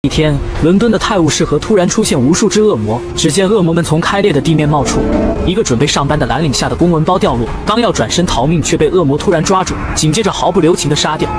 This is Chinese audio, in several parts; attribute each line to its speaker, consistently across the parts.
Speaker 1: 一天，伦敦的泰晤士河突然出现无数只恶魔。只见恶魔们从开裂的地面冒出，一个准备上班的蓝领下的公文包掉落，刚要转身逃命，却被恶魔突然抓住，紧接着毫不留情地杀掉。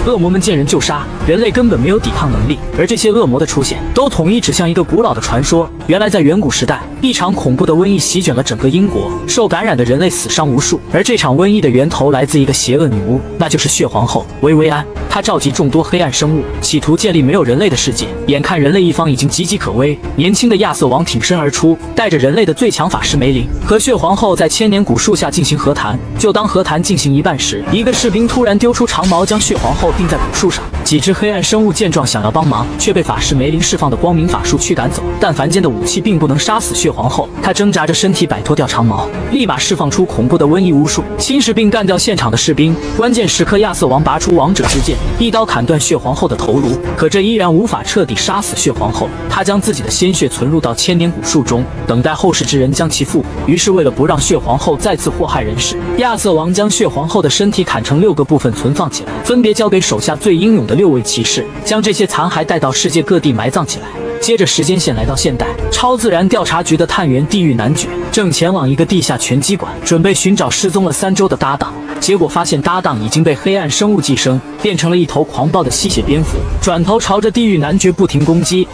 Speaker 1: 恶魔们见人就杀，人类根本没有抵抗能力。而这些恶魔的出现，都统一指向一个古老的传说。原来在远古时代，一场恐怖的瘟疫席卷了整个英国，受感染的人类死伤无数。而这场瘟疫的源头来自一个邪恶女巫，那就是血皇后薇薇安。她召集众多黑暗生物，企图建立没有人类的世界。眼看人类一方已经岌岌可危，年轻的亚瑟王挺身而出，带着人类的最强法师梅林和血皇后在千年古树下进行和谈。就当和谈进行一半时，一个士兵突然丢出长矛，将血皇后钉在古树上。几只黑暗生物见状想要帮忙，却被法师梅林释放的光明法术驱赶走。但凡间的武器并不能杀死血皇后，她挣扎着身体摆脱掉长矛，立马释放出恐怖的瘟疫巫术，侵蚀并干掉现场的士兵。关键时刻，亚瑟王拔出王者之剑，一刀砍断血皇后的头颅。可这依然无法彻底杀死血皇后，他将自己的鲜血存入到千年古树中，等待后世之人将其复活。于是为了不让血皇后再次祸害人世，亚瑟王将血皇后的身体砍成6个部分存放起来，分别交给手下最英勇的6位骑士，将这些残骸带到世界各地埋葬起来。接着时间线来到现代，超自然调查局的探员地狱男爵正前往一个地下拳击馆，准备寻找失踪了3周的搭档。结果发现搭档已经被黑暗生物寄生，变成了一头狂暴的吸血蝙蝠，转头朝着地狱男爵不停攻击。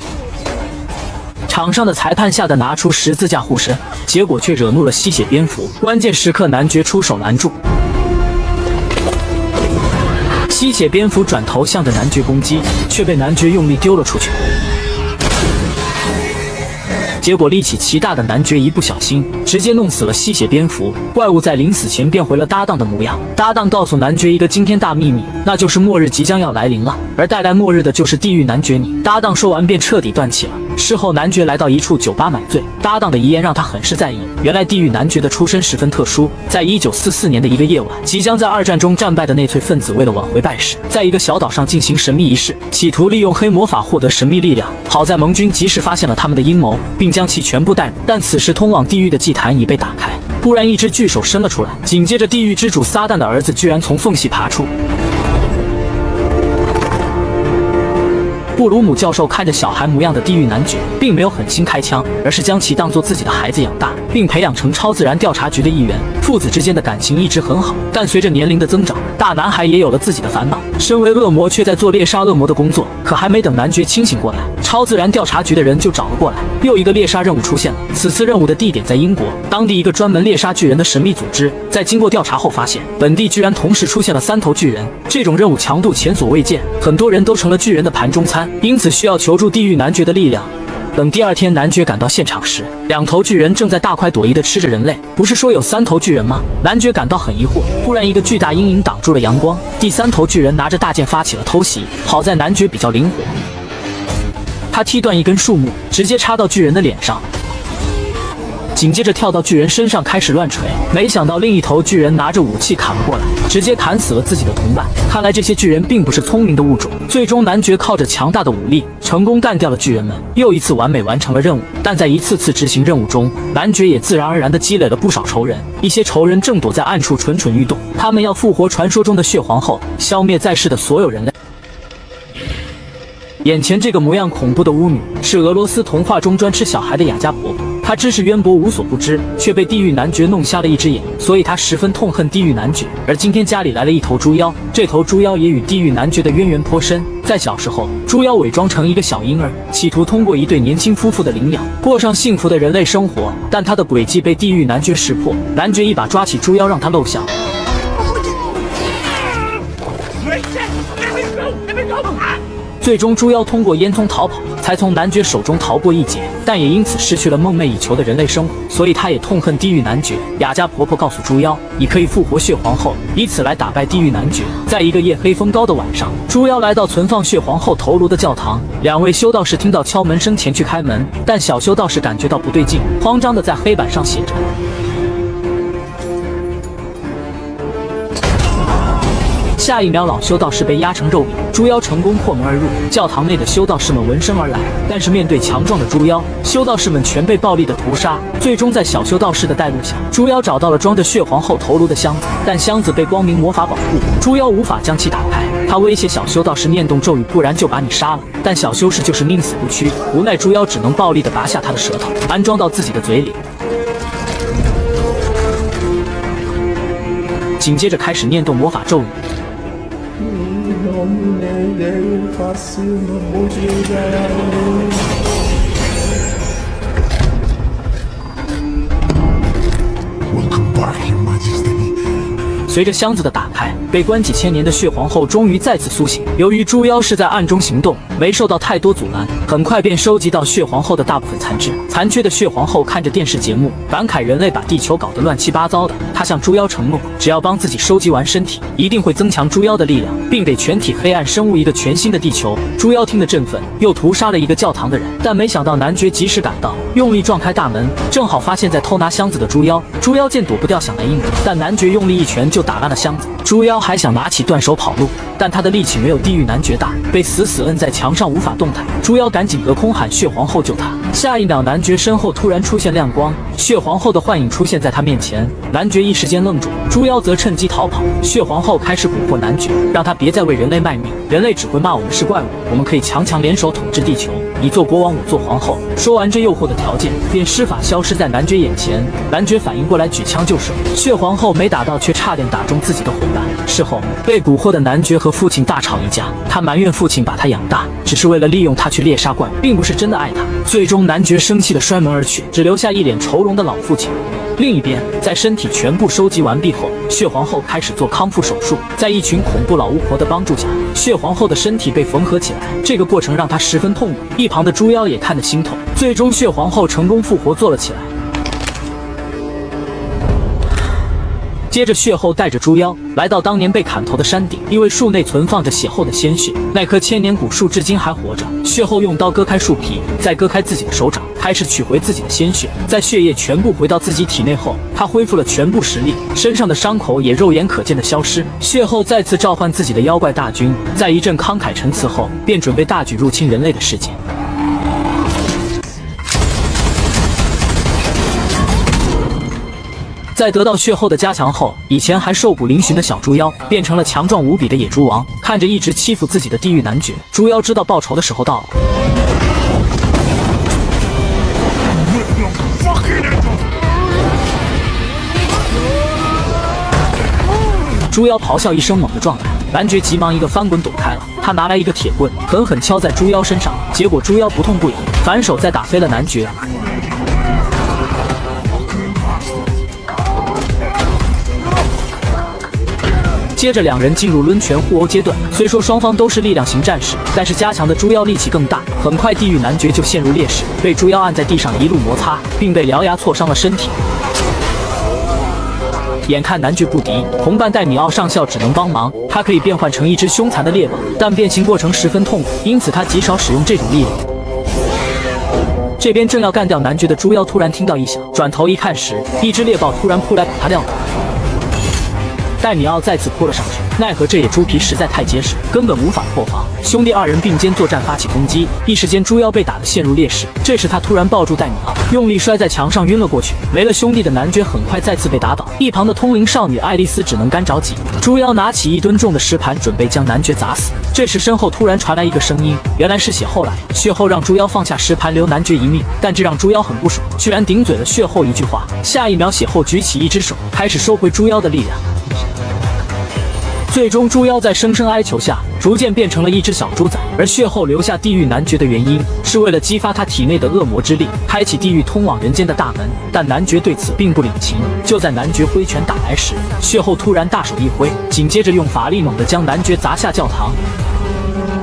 Speaker 1: 场上的裁判吓得拿出十字架护身，结果却惹怒了吸血蝙蝠。关键时刻，男爵出手拦住。吸血蝙蝠转头向着男爵攻击，却被男爵用力丢了出去。结果力气奇大的男爵一不小心，直接弄死了吸血蝙蝠。怪物在临死前变回了搭档的模样。搭档告诉男爵一个惊天大秘密，那就是末日即将要来临了，而带来末日的就是地狱男爵你。搭档说完便彻底断气了。事后，男爵来到一处酒吧买醉，搭档的遗言让他很是在意。原来地狱男爵的出身十分特殊，在1944年的一个夜晚，即将在2战中战败的纳粹分子为了挽回败势，在一个小岛上进行神秘仪式，企图利用黑魔法获得神秘力量。好在盟军及时发现了他们的阴谋，并将其全部逮捕。但此时通往地狱的祭坛已被打开，突然一只巨手伸了出来，紧接着地狱之主撒旦的儿子居然从缝隙爬出。布鲁姆教授看着小孩模样的地狱男爵，并没有狠心开枪，而是将其当作自己的孩子养大，并培养成超自然调查局的一员。父子之间的感情一直很好，但随着年龄的增长，大男孩也有了自己的烦恼。身为恶魔，却在做猎杀恶魔的工作。可还没等男爵清醒过来，超自然调查局的人就找了过来。又一个猎杀任务出现了，此次任务的地点在英国，当地一个专门猎杀巨人的神秘组织，在经过调查后发现，本地居然同时出现了3头巨人。这种任务强度前所未见，很多人都成了巨人的盘中餐，因此需要求助地狱男爵的力量。等第2天男爵赶到现场时，2头巨人正在大快朵颐地吃着人类。不是说有3头巨人吗？男爵感到很疑惑。突然一个巨大阴影挡住了阳光，第3头巨人拿着大剑发起了偷袭。好在男爵比较灵活，他踢断一根树木，直接插到巨人的脸上，紧接着跳到巨人身上开始乱锤。没想到另一头巨人拿着武器砍了过来，直接砍死了自己的同伴。看来这些巨人并不是聪明的物种。最终男爵靠着强大的武力成功干掉了巨人们，又一次完美完成了任务。但在一次次执行任务中，男爵也自然而然地积累了不少仇人。一些仇人正躲在暗处蠢蠢欲动，他们要复活传说中的血皇后，消灭在世的所有人类。眼前这个模样恐怖的巫女，是俄罗斯童话中专吃小孩的雅加婆婆。她知识渊博，无所不知，却被地狱男爵弄瞎了一只眼，所以她十分痛恨地狱男爵。而今天家里来了一头猪妖，这头猪妖也与地狱男爵的渊源颇深。在小时候，猪妖伪装成一个小婴儿，企图通过一对年轻夫妇的领养，过上幸福的人类生活。但他的诡计被地狱男爵识破，男爵一把抓起猪妖，让他露相。最终，猪妖通过烟囱逃跑，才从男爵手中逃过一劫，但也因此失去了梦寐以求的人类生活，所以他也痛恨地狱男爵。雅加婆婆告诉猪妖，你可以复活血皇后，以此来打败地狱男爵。在一个夜黑风高的晚上，猪妖来到存放血皇后头颅的教堂，2位修道士听到敲门声前去开门，但小修道士感觉到不对劲，慌张地在黑板上写着：下一秒，老修道士被压成肉饼，猪妖成功破门而入，教堂内的修道士们闻声而来，但是面对强壮的猪妖，修道士们全被暴力的屠杀。最终在小修道士的带路下，猪妖找到了装着血皇后头颅的箱子，但箱子被光明魔法保护，猪妖无法将其打开。他威胁小修道士念动咒语，不然就把你杀了。但小修士就是宁死不屈，无奈猪妖只能暴力的拔下他的舌头，安装到自己的嘴里。紧接着开始念动魔法咒语。随着箱子的打开，被关几千年的血皇后终于再次苏醒。由于猪妖是在暗中行动，没受到太多阻拦，很快便收集到血皇后的大部分残肢。残缺的血皇后看着电视节目，感慨人类把地球搞得乱七八糟的。她向猪妖承诺，只要帮自己收集完身体，一定会增强猪妖的力量，并给全体黑暗生物一个全新的地球。猪妖听得振奋，又屠杀了一个教堂的人。但没想到男爵及时赶到，用力撞开大门，正好发现在偷拿箱子的猪妖。猪妖见躲不掉，想来应对，但男爵用力一拳就打烂了箱子。猪妖还想拿起断手跑路，但他的力气没有地狱男爵大，被死死摁在墙上无法动弹。猪妖赶紧隔空喊血皇后救他。下一秒，男爵身后突然出现亮光，血皇后的幻影出现在他面前。男爵一时间愣住，猪妖则趁机逃跑。血皇后开始蛊惑男爵，让他别再为人类卖命，人类只会骂我们是怪物，我们可以强联手统治地球，你做国王，我做皇后。说完这诱惑的条件，便施法消失在男爵眼前。男爵反应过来，举枪就射，血皇后没打到，却差点打中自己的伙伴。事后被蛊惑的男爵和父亲大吵一架，他埋怨父亲把他养大，只是为了利用他去猎杀怪物，并不是真的爱他。最终男爵生气地摔门而去，只留下一脸愁容的老父亲。另一边，在身体全部收集完毕后，血皇后开始做康复手术。在一群恐怖老巫婆的帮助下，血皇后的身体被缝合起来。这个过程让她十分痛苦，一旁的猪妖也看得心痛。最终，血皇后成功复活，坐了起来。接着，血后带着猪妖来到当年被砍头的山顶，因为树内存放着血后的鲜血，那棵千年古树至今还活着。血后用刀割开树皮，再割开自己的手掌，开始取回自己的鲜血。在血液全部回到自己体内后，他恢复了全部实力，身上的伤口也肉眼可见的消失。血后再次召唤自己的妖怪大军，在一阵慷慨陈词后，便准备大举入侵人类的世界。在得到血后的加强后，以前还瘦骨嶙峋的小猪妖变成了强壮无比的野猪王。看着一直欺负自己的地狱男爵，猪妖知道报仇的时候到了。猪妖咆哮一声，猛地撞来，男爵急忙一个翻滚躲开了。他拿来一个铁棍，狠狠敲在猪妖身上，结果猪妖不痛不痒，反手再打飞了男爵。接着两人进入抡拳互殴阶段，虽说双方都是力量型战士，但是加强的猪妖力气更大。很快地狱男爵就陷入劣势，被猪妖按在地上一路摩擦，并被獠牙挫伤了身体。眼看男爵不敌，同伴戴米奥上校只能帮忙。他可以变换成一只凶残的猎豹，但变形过程十分痛苦，因此他极少使用这种力量。这边正要干掉男爵的猪妖突然听到异响，转头一看时，一只猎豹突然扑来把他撂倒。戴米奥再次扑了上去，奈何这野猪皮实在太结实，根本无法破防。兄弟二人并肩作战，发起攻击。一时间，猪妖被打得陷入劣势。这时他突然抱住戴米奥，用力摔在墙上，晕了过去。没了兄弟的男爵很快再次被打倒。一旁的通灵少女爱丽丝只能干着急。猪妖拿起1吨重的石盘，准备将男爵砸死。这时身后突然传来一个声音，原来是血后来了。血后让猪妖放下石盘，留男爵一命，但这让猪妖很不爽，居然顶嘴了血后一句话。下一秒，血后举起一只手，开始收回猪妖的力量。最终，猪妖在声声哀求下，逐渐变成了一只小猪仔。而血后留下地狱男爵的原因，是为了激发他体内的恶魔之力，开启地狱通往人间的大门。但男爵对此并不领情。就在男爵挥拳打来时，血后突然大手一挥，紧接着用法力猛地将男爵砸下教堂。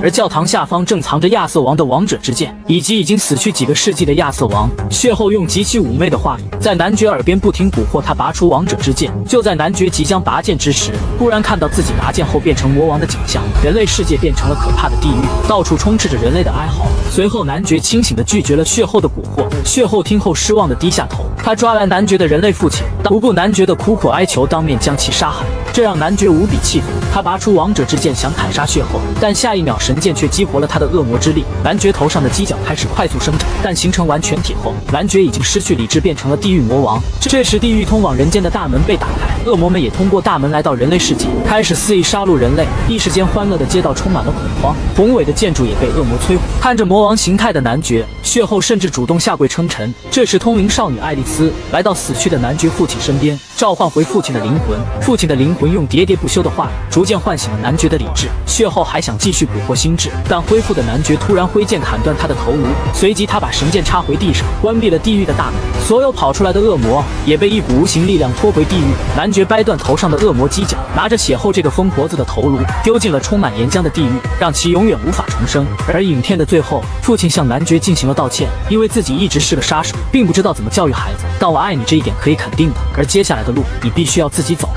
Speaker 1: 而教堂下方正藏着亚瑟王的王者之剑，以及已经死去几个世纪的亚瑟王。血后用极其妩媚的话语在男爵耳边不停蛊惑他拔出王者之剑。就在男爵即将拔剑之时，突然看到自己拔剑后变成魔王的景象，人类世界变成了可怕的地狱，到处充斥着人类的哀嚎。随后男爵清醒地拒绝了血后的蛊惑，血后听后失望地低下头。他抓来男爵的人类父亲，不顾男爵的苦苦哀求，当面将其杀害，这让男爵无比气愤。他拔出王者之剑想砍杀血后，但下一秒神剑却激活了他的恶魔之力。男爵头上的犄角开始快速生长，但形成完全体后，男爵已经失去理智，变成了地狱魔王。这时地狱通往人间的大门被打开，恶魔们也通过大门来到人类世界，开始肆意杀戮人类。一时间欢乐的街道充满了恐慌，宏伟的建筑也被恶魔摧毁。看着魔王形态的男爵，血后甚至主动下跪称臣。这时通灵少女爱丽丝来到死去的男爵父亲身边，召唤回父亲的灵魂。父亲的灵魂用喋喋不休的话语逐渐唤醒了男爵的理智。血后还想继续蛊惑心智，但恢复的男爵突然挥剑砍断他的头颅，随即他把神剑插回地上，关闭了地狱的大门。所有跑出来的恶魔也被一股无形力量拖回地狱。男爵掰断头上的恶魔犄角，拿着血后这个疯婆子的头颅丢进了充满岩浆的地狱，让其永远无法重生。而影片的最后，父亲向男爵进行了道歉，因为自己一直是个杀手，并不知道怎么教育孩子。但我爱你这一点可以肯定的，而接下来的路你必须要自己走。